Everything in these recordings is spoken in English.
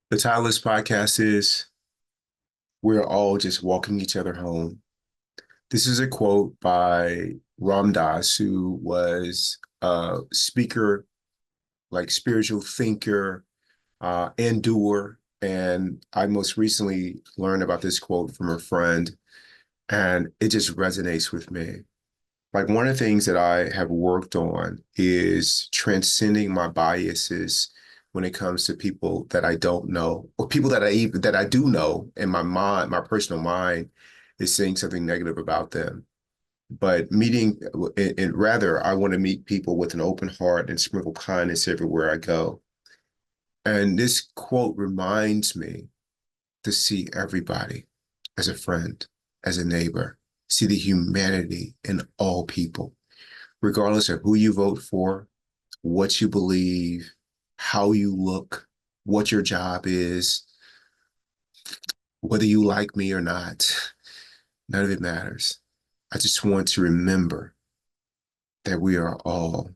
The title of this podcast is We're All Just Walking Each Other Home. This is a quote by Ram Dass, who was a speaker, like spiritual thinker, and doer. And I most recently learned about this quote from a friend, and it just resonates with me. Like one of the things that I have worked on is transcending my biases when it comes to people that I don't know or people that I do know, and my mind, my personal mind is saying something negative about them. But and rather, I want to meet people with an open heart and sprinkle kindness everywhere I go. And this quote reminds me to see everybody as a friend, as a neighbor, see the humanity in all people regardless of who you vote for, what you believe, how you look, what your job is, whether you like me or not, none of it matters. I just want to remember that we are all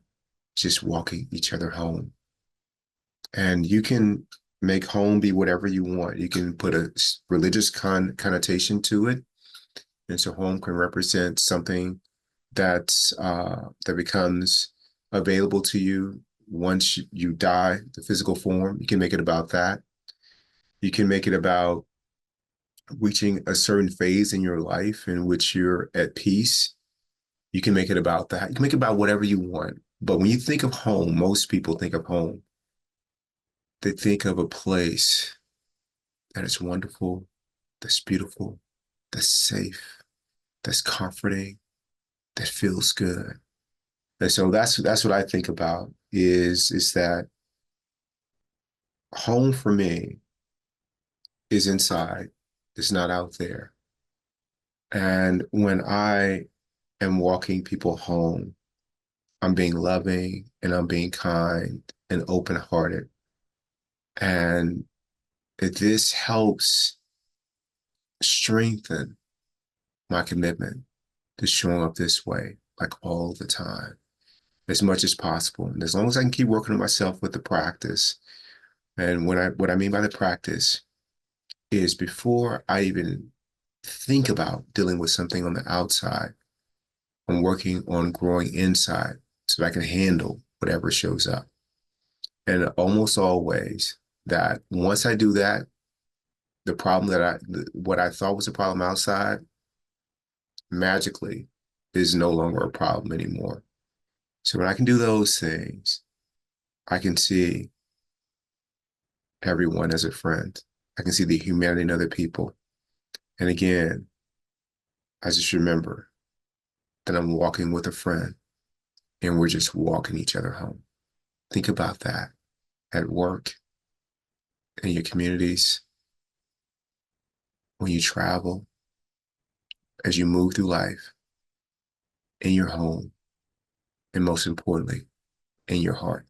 just walking each other home. And you can make home be whatever you want. You can put a religious connotation to it. And so home can represent something that becomes available to you once you die, the physical form. You can make it about that. You can make it about reaching a certain phase in your life in which you're at peace. You can make it about that. You can make it about whatever you want. But when you think of home, most people think of home. They think of a place that is wonderful, that's beautiful, that's safe, that's comforting, that feels good. And so that's what I think about is that home for me is inside. It's not out there. And when I am walking people home, I'm being loving and I'm being kind and open-hearted. And this helps strengthen my commitment to showing up this way, like all the time, as much as possible. And as long as I can keep working on myself with the practice. And what I mean by the practice is before I even think about dealing with something on the outside, I'm working on growing inside so I can handle whatever shows up. And almost always that once I do that, the problem what I thought was a problem outside magically is no longer a problem anymore. So when I can do those things, I can see everyone as a friend. I can see the humanity in other people. And again, I just remember that I'm walking with a friend and we're just walking each other home. Think about that at work, in your communities, when you travel, as you move through life, in your home, and most importantly, in your heart.